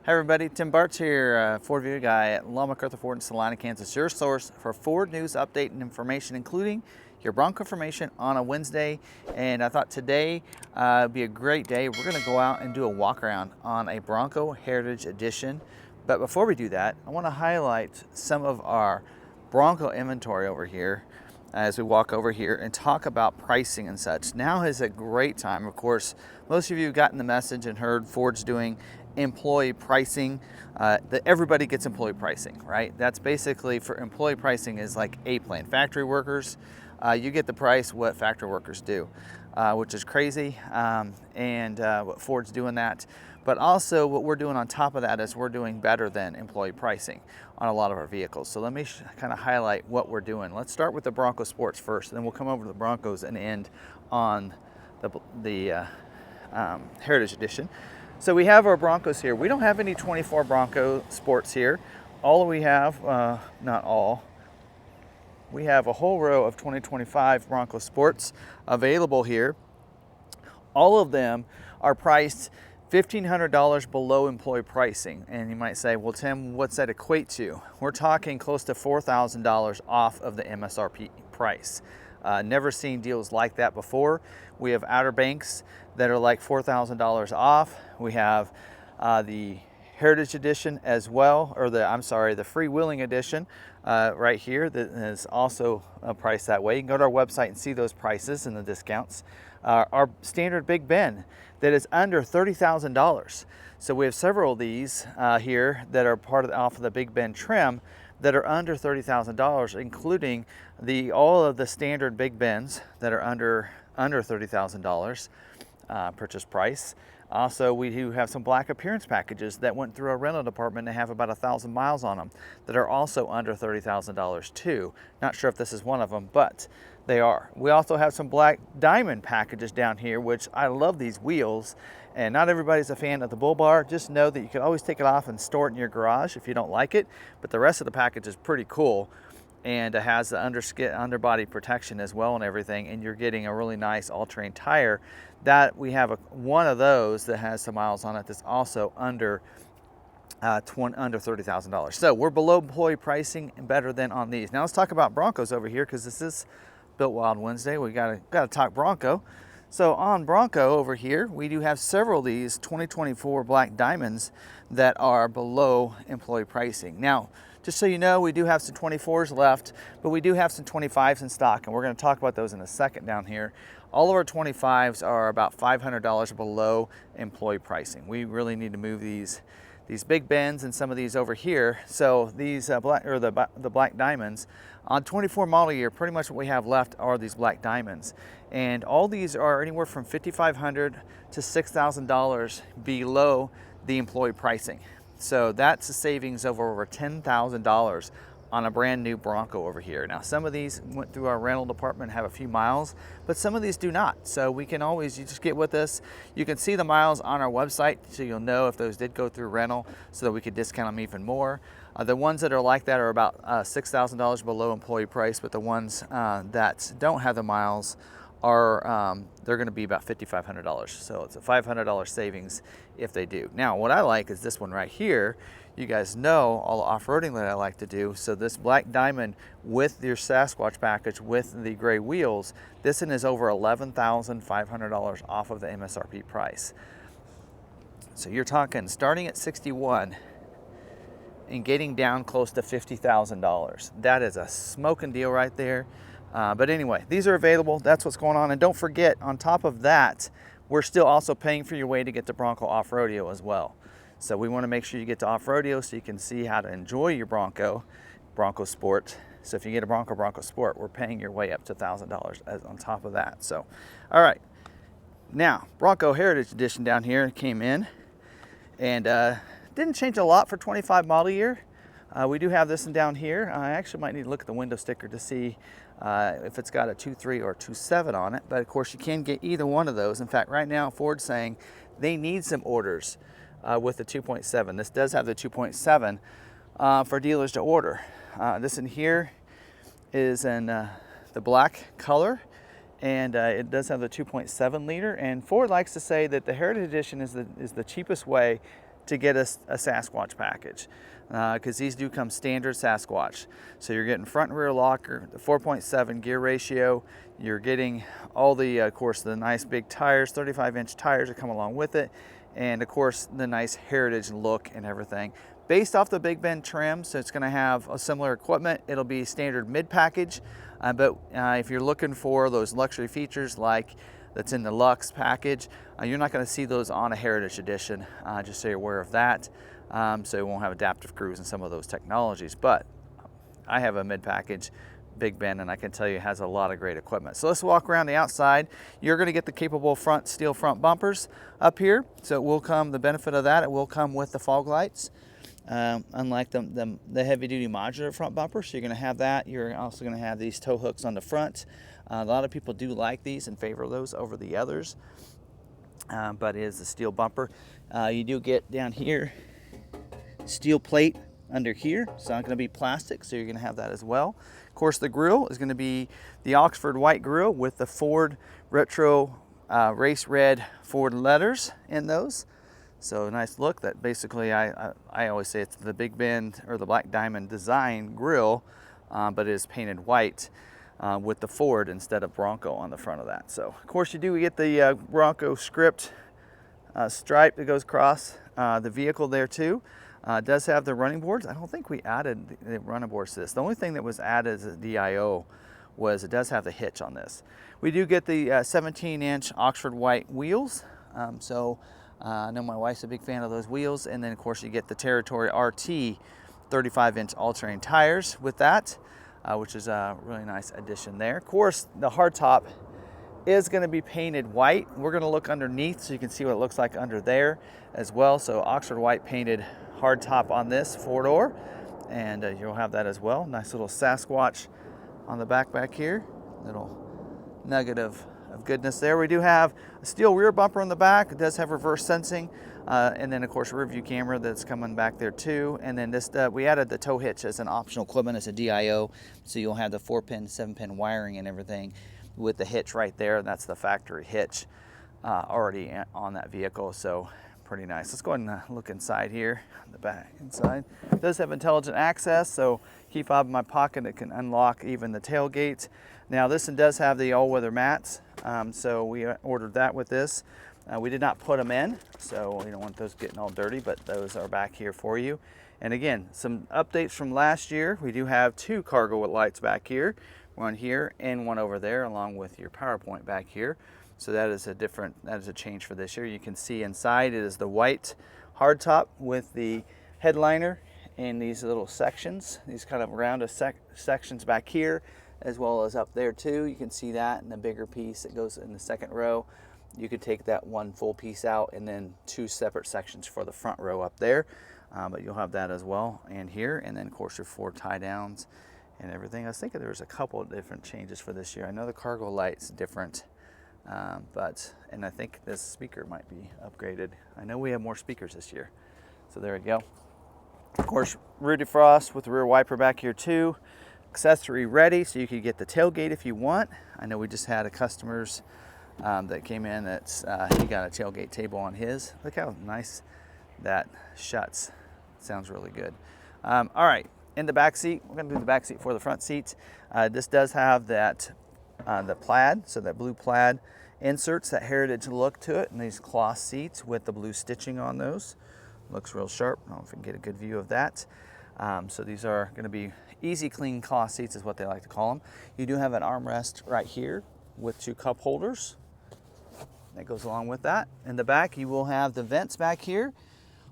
Hi everybody, tbartz here, Ford View guy at McArthur Ford in Salina, Kansas. Your source for Ford news, update, and information, including your Bronco information on a Wednesday. And I thought today would be a great day. We're going to go out and do a walk around on a Bronco Heritage Edition. But before we do that, I want to highlight some of our Bronco inventory over here as we walk over here and talk about pricing and such. Now is a great time. Of course, most of you have gotten the message and heard Ford's doing employee pricing, that everybody gets employee pricing, right? That's basically, for employee pricing is like A-plan. Factory workers, you get the price what factory workers do, which is crazy, and what Ford's doing that. But also what we're doing on top of that is we're doing better than employee pricing on a lot of our vehicles. So let me kind of highlight what we're doing. Let's start with the Bronco Sports first, and then we'll come over to the Broncos and end on the Heritage Edition. So we have our Broncos here. We don't have any 24 Bronco Sports here. All we have, not all, we have a whole row of 2025 Bronco Sports available here. All of them are priced $1,500 below employee pricing. And you might say, well, Tim, what's that equate to? We're talking close to $4,000 off of the MSRP price. Never seen deals like that before. We have Outer Banks that are like $4,000 off. We have the Heritage Edition as well, or the Freewheeling Edition right here that is also priced that way. You can go to our website and see those prices and the discounts. Our standard Big Ben that is under $30,000. So we have several of these here that are off of the Big Ben trim that are under $30,000, including all of the standard Big Bens that are under $30,000 purchase price. Also, we do have some black appearance packages that went through our rental department and have about 1,000 miles on them that are also under $30,000 too. Not sure if this is one of them, but they are. We also have some black diamond packages down here, which I love these wheels. And not everybody's a fan of the bull bar. Just know that you can always take it off and store it in your garage if you don't like it. But the rest of the package is pretty cool. And it has the underbody protection as well and everything. And you're getting a really nice all-terrain tire. That we have one of those that has some miles on it that's also under $30,000. So we're below employee pricing and better than on these. Now let's talk about Broncos over here, because this is Built Wild Wednesday. We gotta talk Bronco. So on Bronco over here, we do have several of these 2024 Black Diamonds that are below employee pricing. Now, just so you know, we do have some 24s left, but we do have some 25s in stock, and we're going to talk about those in a second down here. All of our 25s are about $500 below employee pricing. We really need to move these Big Bens and some of these over here. So these the Black Diamonds on 24 model year, pretty much what we have left are these Black Diamonds. And all these are anywhere from $5,500 to $6,000 below the employee pricing. So that's a savings of over $10,000 on a brand new Bronco over here. Now, some of these went through our rental department and have a few miles, but some of these do not. So we can always, you just get with us. You can see the miles on our website, so you'll know if those did go through rental, so that we could discount them even more. The ones that are like that are about $6,000 below employee price, but the ones that don't have the miles are they're going to be about $5,500. So it's a $500 savings if they do. Now, what I like is this one right here. You guys know all the off-roading that I like to do. So this Black Diamond with your Sasquatch package with the gray wheels, this one is over $11,500 off of the MSRP price. So you're talking starting at $61 and getting down close to $50,000. That is a smoking deal right there. But anyway, these are available. That's what's going on. And don't forget, on top of that, we're still also paying for your way to get to Bronco Off-Roadeo as well. So we want to make sure you get to Off-Roadeo so you can see how to enjoy your Bronco Sport. So if you get a Bronco Sport, we're paying your way up to $1,000 on top of that. So, all right. Now, Bronco Heritage Edition down here came in and didn't change a lot for 25 model year. We do have this one down here. I actually might need to look at the window sticker to see if it's got a 2.3 or 2.7 on it. But of course, you can get either one of those. In fact, right now, Ford's saying they need some orders with the 2.7. This does have the 2.7 for dealers to order. This in here is in the black color, and it does have the 2.7 liter. And Ford likes to say that the Heritage Edition is the cheapest way to get a Sasquatch package, because these do come standard Sasquatch. So you're getting front and rear locker, the 4.7 gear ratio. You're getting all the, of course, the nice big tires, 35-inch tires that come along with it, and of course the nice heritage look and everything. Based off the Big Bend trim, so it's going to have a similar equipment. It'll be standard mid package, but if you're looking for those luxury features like that's in the Luxe package, you're not going to see those on a Heritage Edition, just so you're aware of that. So it won't have adaptive cruise and some of those technologies. But I have a mid package Big Bend, and I can tell you it has a lot of great equipment. So let's walk around the outside. You're going to get the capable front steel front bumpers up here. So it will come, the benefit of that, it will come with the fog lights. Unlike the heavy duty modular front bumper, so you're going to have that. You're also going to have these tow hooks on the front. A lot of people do like these and favor those over the others, but it is a steel bumper. You do get down here steel plate under here. It's not going to be plastic, so you're going to have that as well. Of course, the grille is going to be the Oxford white grille with the Ford retro race red Ford letters in those. So a nice look. That basically, I always say it's the Big Bend or the Black Diamond design grille, but it is painted white with the Ford instead of Bronco on the front of that. So of course you do get the Bronco script stripe that goes across the vehicle there too. It does have the running boards. I don't think we added the running boards to this. The only thing that was added as a DIO was it does have the hitch on this. We do get the 17-inch Oxford white wheels. I know my wife's a big fan of those wheels. And then of course you get the Territory RT 35-inch all-terrain tires with that, which is a really nice addition there. Of course, the hardtop is going to be painted white. We're going to look underneath so you can see what it looks like under there as well. So Oxford white painted hardtop on this four-door, and you'll have that as well. Nice little Sasquatch on the back here. Little nugget of goodness there. We do have a steel rear bumper on the back. It does have reverse sensing, and then of course a rear view camera that's coming back there too. And then this we added the tow hitch as an optional equipment as a DIO, so you'll have the 4-pin, 7-pin wiring and everything with the hitch right there. That's the factory hitch already on that vehicle. So pretty nice. Let's go ahead and look inside here. The back inside it does have intelligent access, so key fob in my pocket, it can unlock even the tailgate. Now this one does have the all-weather mats, so we ordered that with this. We did not put them in, so you don't want those getting all dirty, but those are back here for you. And again, some updates from last year. We do have 2 cargo lights back here, one here and one over there, along with your PowerPoint back here. So that is a change for this year. You can see inside it is the white hardtop with the headliner and these little sections, these kind of round sections back here, as well as up there too. You can see that in the bigger piece that goes in the second row. You could take that one full piece out and then 2 separate sections for the front row up there. But you'll have that as well, and here, and then of course your 4 tie downs and everything. I was thinking there was a couple of different changes for this year. I know the cargo light's different, and I think this speaker might be upgraded. I know we have more speakers this year. So there we go. Of course, rear defrost with the rear wiper back here too. Accessory ready, so you can get the tailgate if you want. I know we just had a customer's that came in that's he got a tailgate table on his. Look how nice that shuts. Sounds really good. All right, in the back seat, we're going to do the back seat for the front seats. This does have that the plaid, so that blue plaid inserts, that heritage look to it, and these cloth seats with the blue stitching on those. Looks real sharp. I don't know if we can get a good view of that. So these are going to be easy clean cloth seats is what they like to call them. You do have an armrest right here with 2 cup holders that goes along with that. In the back you will have the vents back here,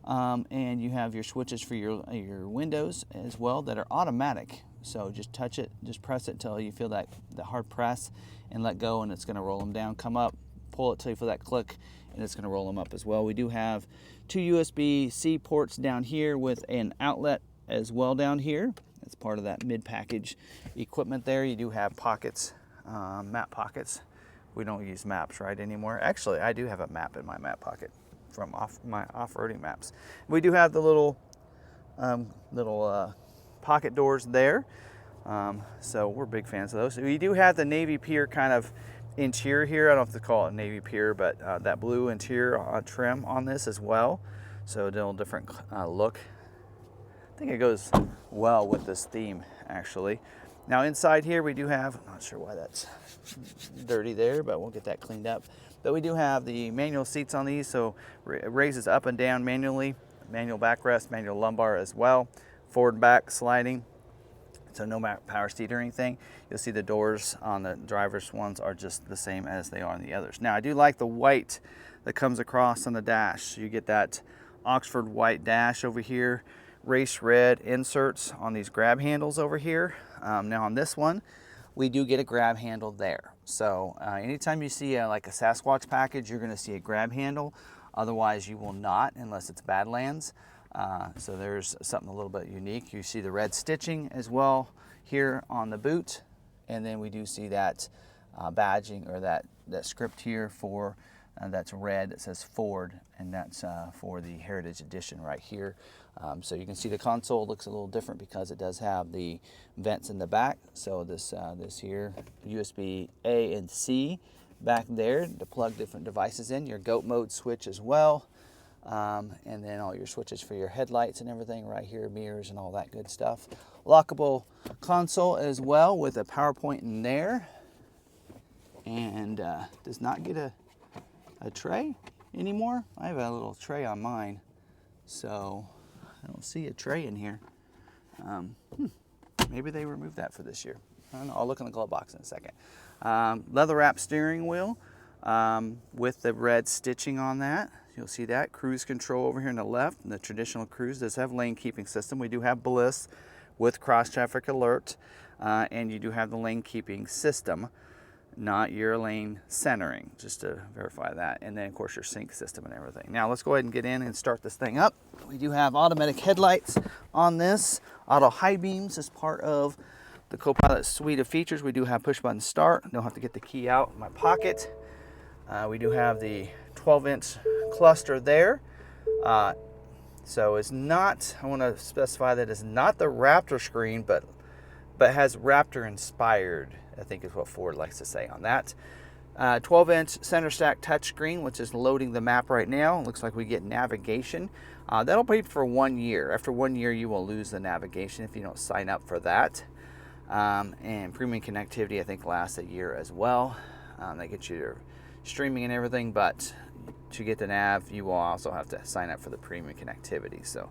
and you have your switches for your windows as well that are automatic. So just touch it, just press it until you feel that the hard press and let go, and it's going to roll them down. Come up, pull it till you feel that click, and it's going to roll them up as well. We do have 2 USB-C ports down here with an outlet as well down here. That's part of that mid-package equipment there. You do have pockets, map pockets. We don't use maps right anymore. Actually, I do have a map in my map pocket from my off-roading maps. We do have the little pocket doors there. So we're big fans of those. We do have the navy pier kind of interior here. I don't have to call it navy pier, but that blue interior trim on this as well. So a little different look. I think it goes well with this theme, actually. Now inside here we do have, I'm not sure why that's dirty there, but we'll get that cleaned up. But we do have the manual seats on these, so it raises up and down manually. Manual backrest, manual lumbar as well. Forward back sliding, so no power seat or anything. You'll see the doors on the driver's ones are just the same as they are on the others. Now I do like the white that comes across on the dash. You get that Oxford white dash over here, race red inserts on these grab handles over here. Now on this one, we do get a grab handle there. So anytime you see like a Sasquatch package, you're gonna see a grab handle. Otherwise you will not, unless it's Badlands. So there's something a little bit unique. You see the red stitching as well here on the boot. And then we do see that badging, or that script here for, that's red, that says Ford, and that's for the Heritage Edition right here. So you can see the console looks a little different because it does have the vents in the back. So this here, USB A and C back there to plug different devices in. Your GOAT mode switch as well. And then all your switches for your headlights and everything right here, mirrors and all that good stuff. Lockable console as well with a power point in there. And does not get a tray anymore. I have a little tray on mine, so I don't see a tray in here. Maybe they removed that for this year. I don't know. I'll look in the glove box in a second. Leather wrap steering wheel with the red stitching on that. You'll see that. Cruise control over here on the left. And the traditional Cruise does have lane keeping system. We do have Bliss with cross traffic alert, and you do have the lane keeping system, not your lane centering, just to verify that. And then of course your sync system and everything. Now let's go ahead and get in and start this thing up. We do have automatic headlights on this. Auto high beams as part of the Copilot suite of features. We do have push button start. Don't have to get the key out in my pocket. We do have the 12-inch cluster there. So it's not, I want to specify that it's not the Raptor screen, but has Raptor inspired, I think is what Ford likes to say on that. 12-inch center stack touchscreen, which is loading the map right now. Looks like we get navigation. That'll be for 1 year. After 1 year, you will lose the navigation if you don't sign up for that. And premium connectivity, I think, lasts a year as well. That gets you your streaming and everything, but to get the nav, you will also have to sign up for the premium connectivity. So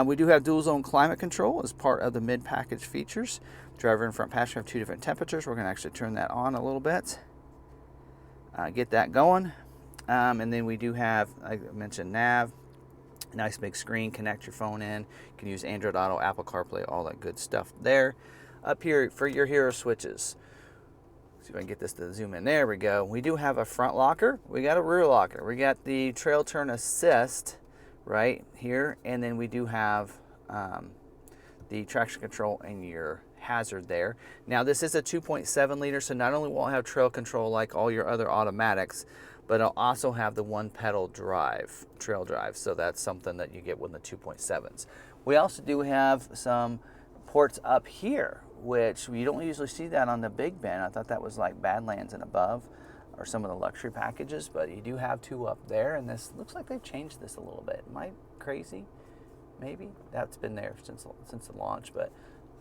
we do have dual zone climate control as part of the mid-package features. Driver and front passenger have 2 different temperatures. We're going to actually turn that on a little bit, get that going. And then we do have, I mentioned, nav, nice big screen, connect your phone in. You can use Android Auto, Apple CarPlay, all that good stuff there. Up here for your hero switches. See if I can get this to zoom in. There we go. We do have a front locker. We got a rear locker. We got the trail turn assist right here. And then we do have the traction control and your hazard there. Now this is a 2.7 liter, so not only will it have trail control like all your other automatics, but it'll also have the one pedal drive, trail drive. So that's something that you get with the 2.7s. We also do have some ports up here, which you don't usually see that on the Big Ben. I thought that was like Badlands and above, or some of the luxury packages, but you do have 2 up there, and this looks like they've changed this a little bit. Am I crazy? Maybe. That's been there since the launch, but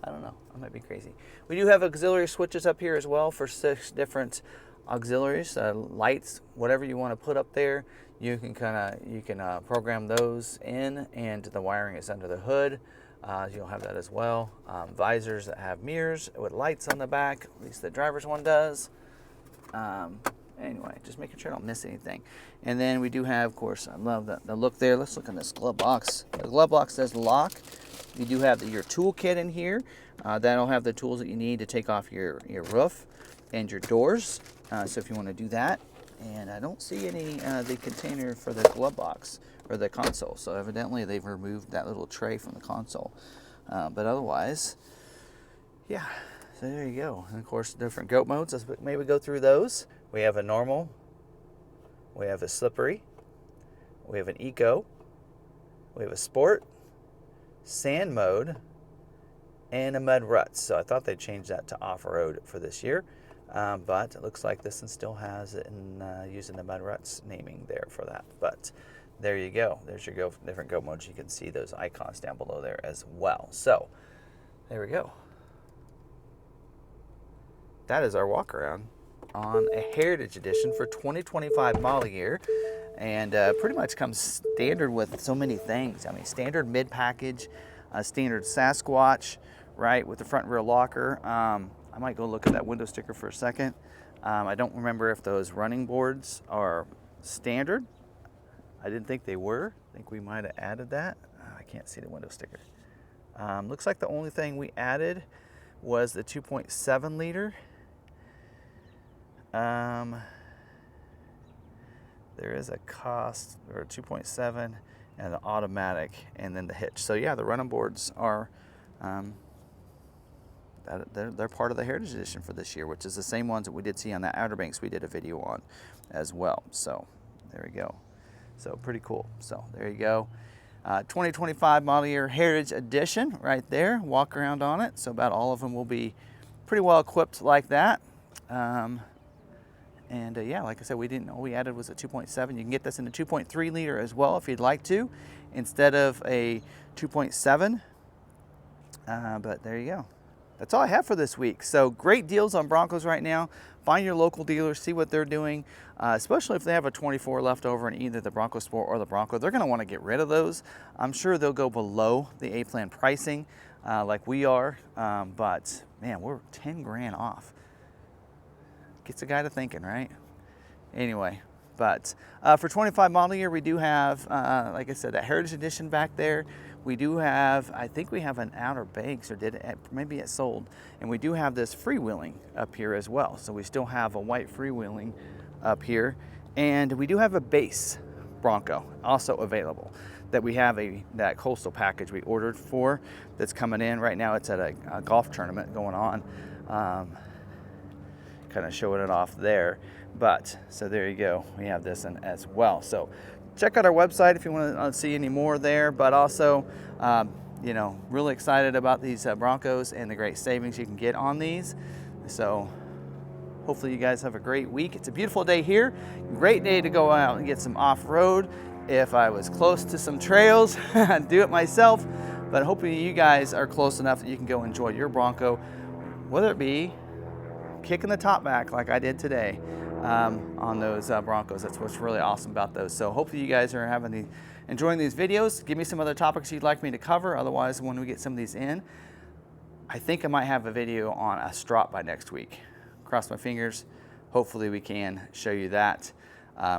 I don't know. I might be crazy. We do have auxiliary switches up here as well for 6 different auxiliaries, lights, whatever you want to put up there. You can program those in, and the wiring is under the hood. You'll have that as well. Visors that have mirrors with lights on the back, at least the driver's one does. Anyway, just making sure I don't miss anything. And then we do have, of course, I love the look there. Let's look in this glove box. The glove box says lock. You do have your toolkit in here. That'll have the tools that you need to take off your roof and your doors. So if you want to do that. And I don't see any the container for the glove box or the console. So evidently they've removed that little tray from the console. But otherwise, yeah. So there you go. And of course, different GOAT modes. Let's maybe go through those. We have a normal. We have a slippery. We have an eco. We have a sport, sand mode, and a mud ruts. So I thought they changed that to off-road for this year. But it looks like this one still has it in using the mud ruts naming there for that. But there you go. There's your different go modes. You can see those icons down below there as well. So there we go. That is our walk around on a Heritage Edition for 2025 model year, and pretty much comes standard with so many things. I mean, standard mid package, standard Sasquatch, right, with the front and rear locker. I might go look at that window sticker for a second. I don't remember if those running boards are standard. I didn't think they were. I think we might have added that. I can't see the window sticker. Looks like the only thing we added was the 2.7 liter. There is a cost, or 2.7, and the automatic, and then the hitch. So yeah, the running boards are they're part of the Heritage Edition for this year, which is the same ones that we did see on that Outer Banks we did a video on as well. So there we go. So pretty cool. So there you go. 2025 model year Heritage Edition right there. Walk around on it. So about all of them will be pretty well equipped like that. Yeah, like I said, all we added was a 2.7. You can get this in a 2.3 liter as well if you'd like to, instead of a 2.7. But there you go. That's all I have for this week. So great deals on Broncos right now. Find your local dealers, see what they're doing, especially if they have a 24 left over in either the Bronco Sport or the Bronco. They're going to want to get rid of those. I'm sure they'll go below the A-plan pricing like we are, but man, we're 10 grand off. Gets a guy to thinking, right? Anyway, but for 25 model year, we do have, like I said, that Heritage Edition back there. We do have, I think we have an Outer Banks, or maybe it sold, and we do have this freewheeling up here as well. So we still have a white freewheeling up here, and we do have a base Bronco also available that we have that coastal package we ordered for that's coming in right now. It's at a golf tournament going on. Kind of showing it off there, but so there you go. We have this in as well. So check out our website if you want to see any more there, but also, you know, really excited about these Broncos and the great savings you can get on these. So hopefully you guys have a great week. It's a beautiful day here. Great day to go out and get some off-road. If I was close to some trails, I'd do it myself, but hopefully you guys are close enough that you can go enjoy your Bronco, whether it be kicking the top back like I did today on those Broncos. That's what's really awesome about those. So hopefully you guys are enjoying these videos. Give me some other topics you'd like me to cover. Otherwise, when we get some of these in, I think I might have a video on a strop by next week. Cross my fingers. Hopefully we can show you that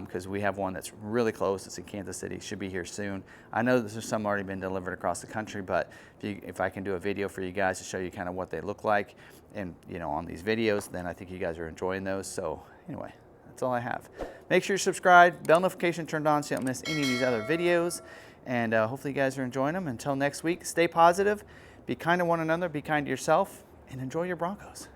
because we have one that's really close. It's in Kansas City. Should be here soon. I know there's some already been delivered across the country, but if I can do a video for you guys to show you kind of what they look like, and you know, on these videos, then I think you guys are enjoying those. So anyway, that's all I have. Make sure you're subscribed, bell notification turned on so you don't miss any of these other videos, and hopefully you guys are enjoying them. Until next week, stay positive, be kind to one another, be kind to yourself, and enjoy your Broncos.